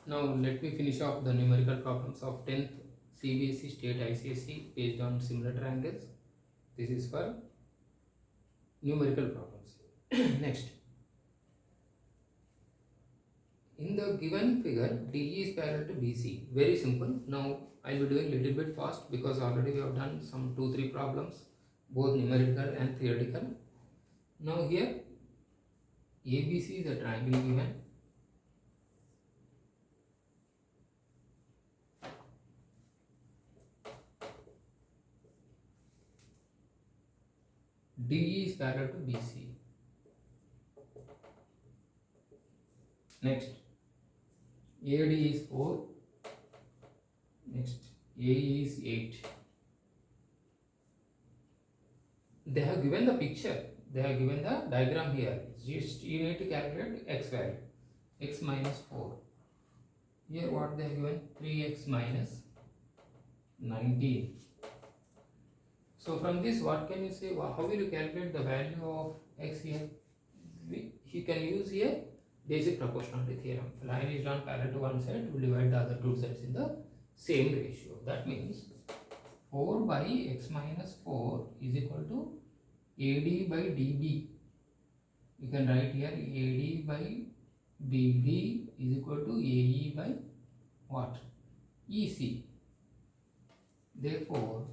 Now let me finish off the numerical problems of 10th Cbse state Icse based on similar triangles. This is for numerical problems. Next, in the given figure, DE is parallel to BC. Very simple. Now I will be doing little bit fast because already we have done some 2-3 problems, both numerical and theoretical. Now here ABC is a triangle given. DE is parallel to BC. Next, AD is 4. Next, AE is 8. They have given the picture. They have given the diagram here. Just you need to calculate x value. X minus 4. Here what they have given? 3x minus 19. So from this, what can you say? How will you calculate the value of x here? You can use here basic proportionality theorem. If line is drawn parallel to one side, we will divide the other two sides in the same ratio. That means 4 by x minus 4 is equal to AD by DB. You can write here AD by BB is equal to AE by what? EC. Therefore,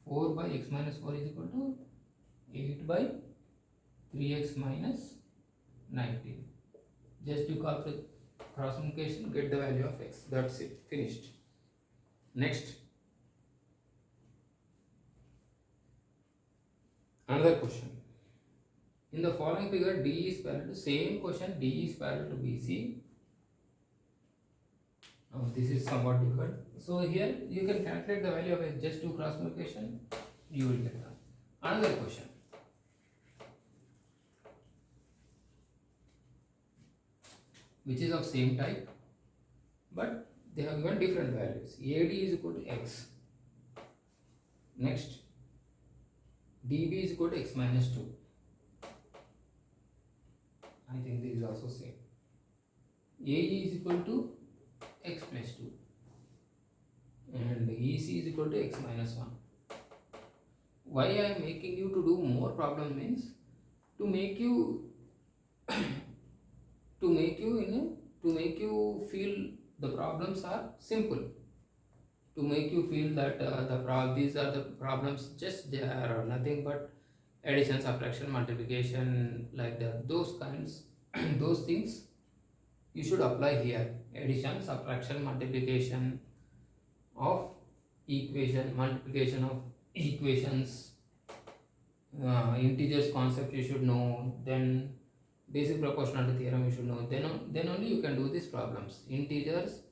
4 by x minus 4 is equal to 8 by 3x minus 19. Just do cross multiplication, get the value of x. That's it. Finished. Next. Another question. In the following figure, D is parallel to same question. D is parallel to BC. Now this is somewhat difficult. So here you can calculate the value of x. Just do cross multiplication. You will get that. Another question. Which is of same type, but they have given different values. AD is equal to x. Next, DB is equal to x minus 2. I think this is also same. AE is equal to x plus 2. And EC is equal to x minus 1. Why I am making you to do more problem means to make you to make you feel the problems are simple, to make you feel that these are the problems, just they are nothing but addition, subtraction, multiplication, like that, those kinds. Those things you should apply here. Addition, subtraction, multiplication of equation, multiplication of equations, integers concept you should know, then basic proportionality theorem you should know, then only you can do these problems. Integers,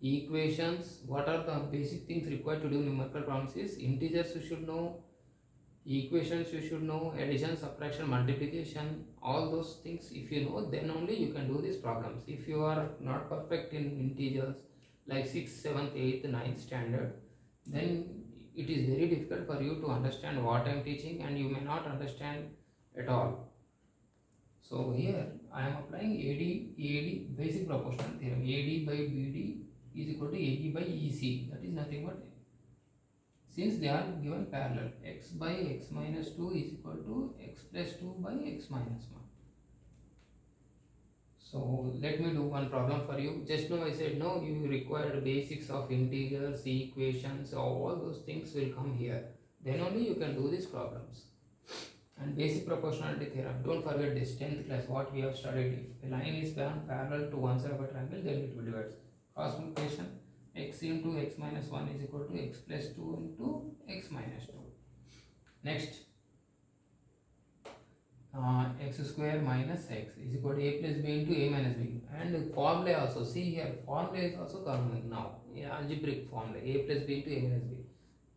equations, what are the basic things required to do numerical problems is integers you should know, equations you should know, addition, subtraction, multiplication, all those things if you know, then only you can do these problems. If you are not perfect in integers like 6th, 7th, 8th, 9th standard, then it is very difficult for you to understand what I am teaching, and you may not understand at all. So here I am applying AD basic proportional theorem. AD by BD is equal to AE by EC. That is nothing but, since they are given parallel, x by x minus 2 is equal to x plus 2 by x minus 1. So let me do one problem for you. Just now I said no, you require basics of integers, equations, all those things will come here. Then only you can do these problems. And basic proportionality theorem, don't forget this 10th class what we have studied. If a line is parallel to one side of a triangle, then it will divide. Cross multiplication, x into x minus 1 is equal to x plus 2 into x minus 2. Next, x square minus x is equal to a plus b into a minus b. And formula also, see here, formula is also coming now. Algebraic formula, a plus b into a minus b.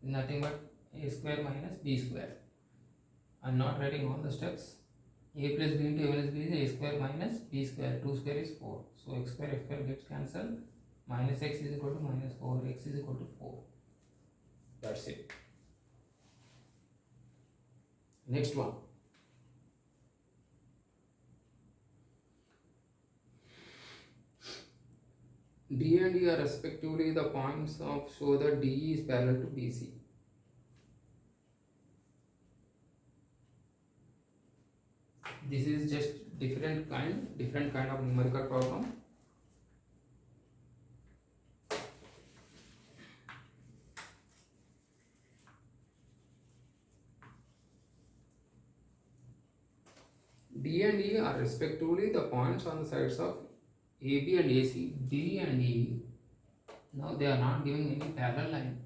Nothing but a square minus b square. I am not writing all the steps. A plus b into a minus b is a square minus b square. 2 square is 4. So x square gets cancelled. Minus x is equal to minus 4. X is equal to 4. That's it. Next one. D and E are respectively the points of show that DE is parallel to BC. This is just different kind of numerical problem. D and E are respectively the points on the sides of AB and AC. D and E, now they are not giving any parallel line.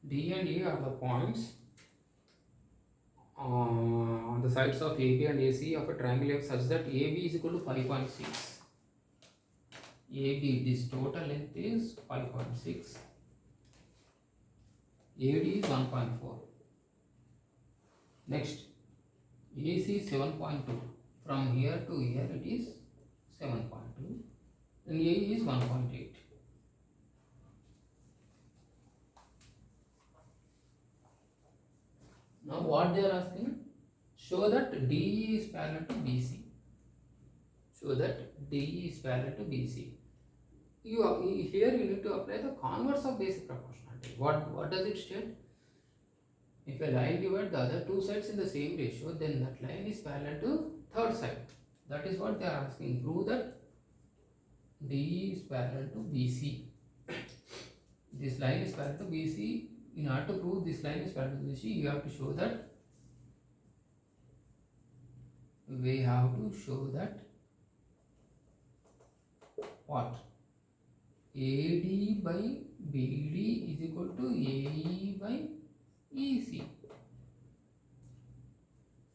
D and E are the points on the sides of AB and AC of a triangle F such that AB is equal to 5.6. AB, this total length is 5.6. AD is 1.4. Next, AC is 7.2. From here to here it is 7.2. And AE is 1.8. Now what they are asking? Show that DE is parallel to BC. Show that DE is parallel to BC. Here you need to apply the converse of basic proportionality. What does it state? If a line divides the other two sides in the same ratio, then that line is parallel to third side. That is what they are asking. Prove that DE is parallel to BC. This line is parallel to BC. In order to prove this line is parallel to BC, you have to show that what? AD by BD is equal to AE by EC.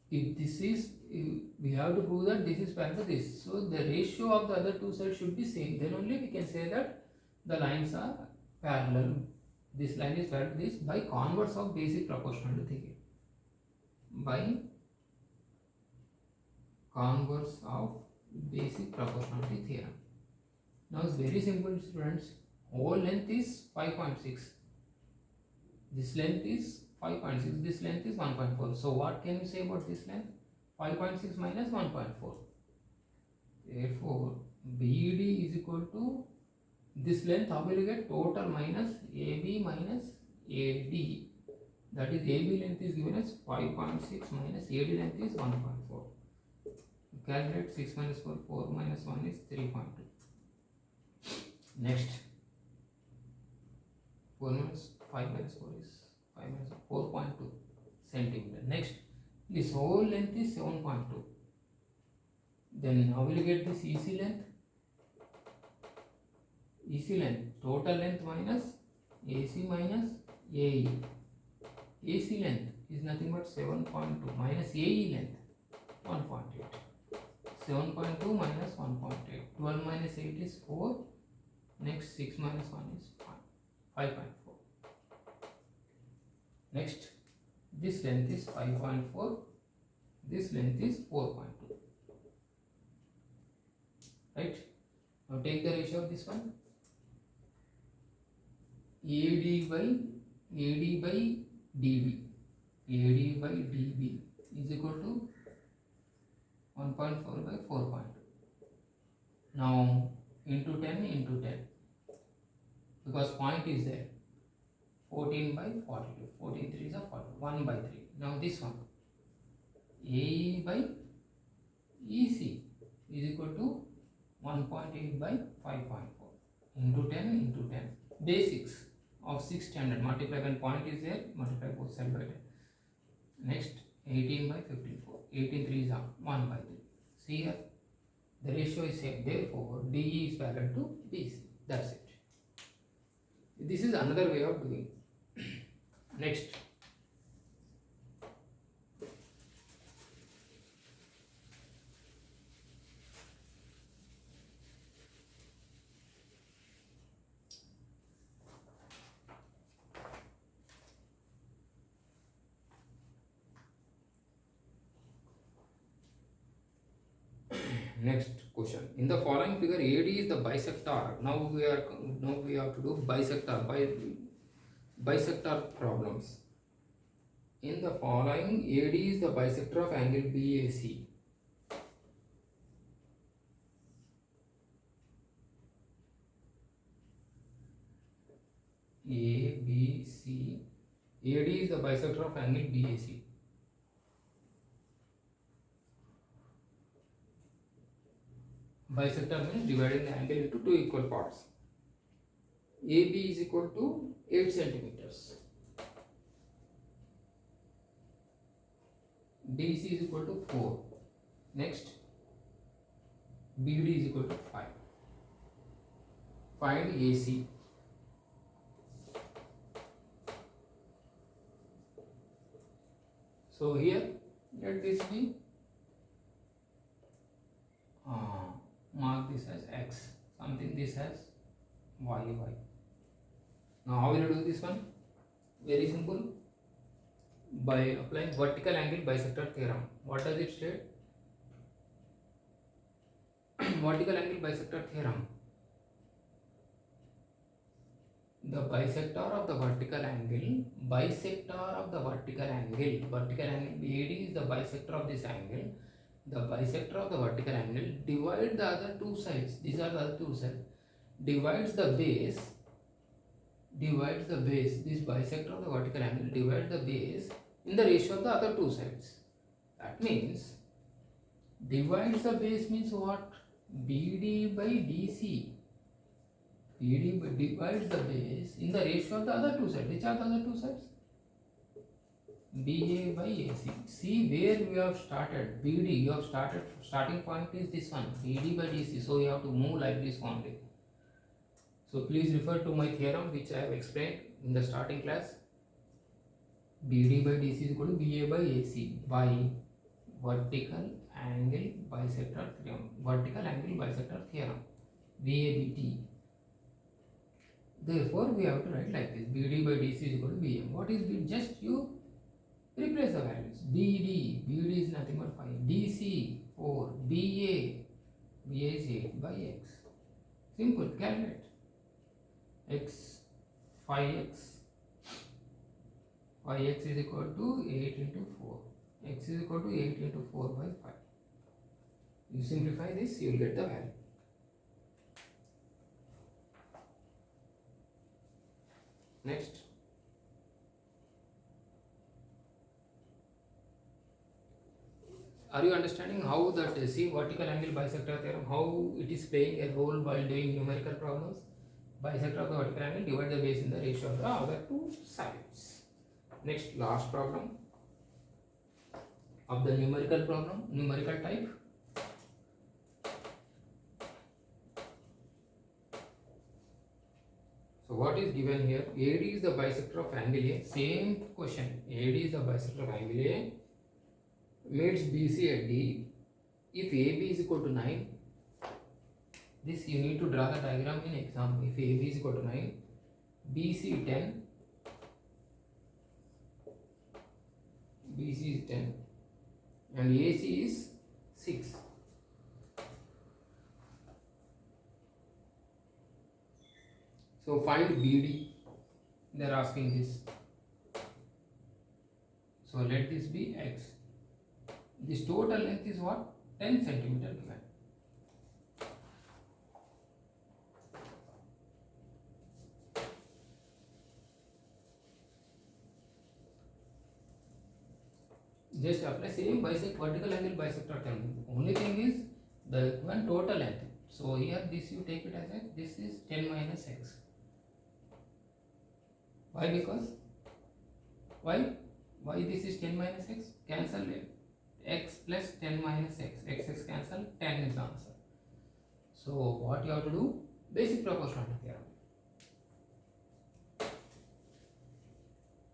If this is, we have to prove that this is parallel to this. So the ratio of the other two sides should be same. Then only we can say that the lines are parallel. This line is parallel to this by converse of basic proportionality theorem. By converse of basic proportionality theorem. Now it's very simple, students. Whole length is 5.6. This length is 5.6. This length is 1.4. So what can you say about this length? 5.6 minus 1.4. Therefore, BD is equal to this length. How will you get? Total minus AB minus AD. That is, AB length is given as 5.6 minus AD length is 1.4. Calculate 6 minus 4. 4 minus 1 is 3.2. Next, 4 minus 5 minus 4 is 5 minus 4.2 centimeter. Next, this whole length is 7.2. Then how will you get this EC length? EC length, total length minus AC minus AE. AC length is nothing but 7.2 minus AE length 1.8. 7.2 minus 1.8. 12 minus 8 is 4. Next, 6 minus 1 is 5.4. Next, this length is 5.4. This length is 4.2. Right? Now take the ratio of this one. AD by DB. AD by DB is equal to 1.4 by 4.2. Now into 10 into 10. Because point is there. 14 by 42. 14 3 is a 40. 1 by 3. Now this one. AE by EC is equal to 1.8 by 5.4 into 10 into 10. Basics of 6 standard. Multiply when point is there. Multiply both sides by 10. Next, 18 by 54. 18 3 is 1 by 3. See here. The ratio is same. Therefore, DE is parallel to BC. That's it. This is another way of doing. Next. Next question. In the following figure, AD is the bisector. Now we have to do bisector problems. In the following, AD is the bisector of angle BAC. ABC. AD is the bisector of angle BAC. Bisector means dividing the angle into two equal parts. AB is equal to 8 centimeters. DC is equal to 4. Next, BD is equal to 5. Find AC. So here, let this be, mark this as X, something this as Y. Now how will you do this one? Very simple. By applying vertical angle bisector theorem. What does it state? Vertical angle bisector theorem. The bisector of the vertical angle, vertical angle BAD is the bisector of this angle. The bisector of the vertical angle divide the other two sides. These are the other two sides. Divides the base. This bisector of the vertical angle divides the base in the ratio of the other two sides. That means divides the base means what? BD by DC. BD divides the base in the ratio of the other two sides. Which are the other two sides? BA by AC. See where we have started. BD, you have started, starting point is this one, BD by DC. So you have to move like this only. So please refer to my theorem which I have explained in the starting class. BD by DC is equal to BA by AC by vertical angle bisector theorem. Vertical angle bisector theorem. VABT. Therefore, we have to write like this. BD by DC is equal to BM. What is B? Just you replace the values. BD is nothing but 5. DC 4. BA is 8 by X. Simple. Calculate. X 5X is equal to 8 into 4. X is equal to 8 into 4 by 5. You simplify this, you will get the value. Next, are you understanding how that vertical angle bisector theorem, how it is playing a role while doing numerical problems? Bisector of the vertical angle divide the base in the ratio of the other two sides. Next, last problem of the numerical problem, numerical type. So what is given here? AD is the bisector of angle A. Same question. AD is the bisector of angle A. Meets BC at D. If AB is equal to 9, this you need to draw the diagram in exam. If AB is equal to 9, BC 10, BC is 10, and AC is 6. So find BD. They are asking this. So let this be X. This total length is what? 10 centimeter given. Just apply same vertical angle bisector theorem. Only thing is the one total length. So here this you take it as X. This is 10 minus X. Why? Because why this is 10 minus X? Cancel it. X plus 10 minus X. X cancel. 10 is the answer. So what you have to do? Basic proportionality theorem.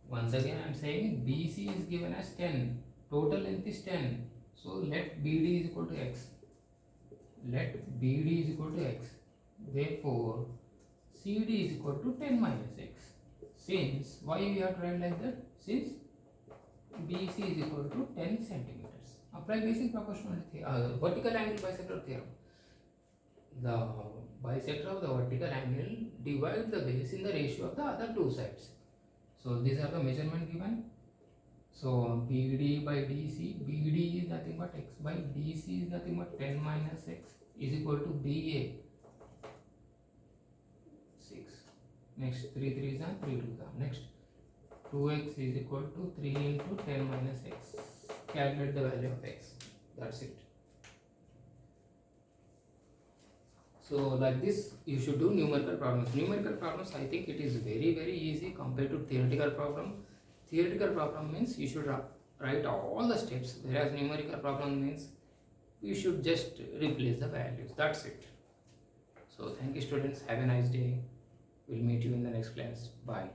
Once again I am saying BC is given as 10. Total length is 10. So let BD is equal to X. Let BD is equal to X. Therefore CD is equal to 10 minus X. Since, why we have to write like that? Since BC is equal to 10 centimeters. Apply basic proportionality theorem, vertical angle bisector theorem. The bisector of the vertical angle divides the base in the ratio of the other two sides. So these are the measurement given. So BD by DC, BD is nothing but X by DC is nothing but 10 minus X is equal to BA 6. Next 3 3s are 3 2s are. Next 2x is equal to 3 into 10 minus x. Calculate the value of x. That's it. So like this you should do numerical problems. Numerical problems, I think it is very easy compared to theoretical problem. Theoretical problem means you should write all the steps, whereas numerical problem means you should just replace the values. That's it. So thank you students, have a nice day. We'll meet you in the next class. Bye.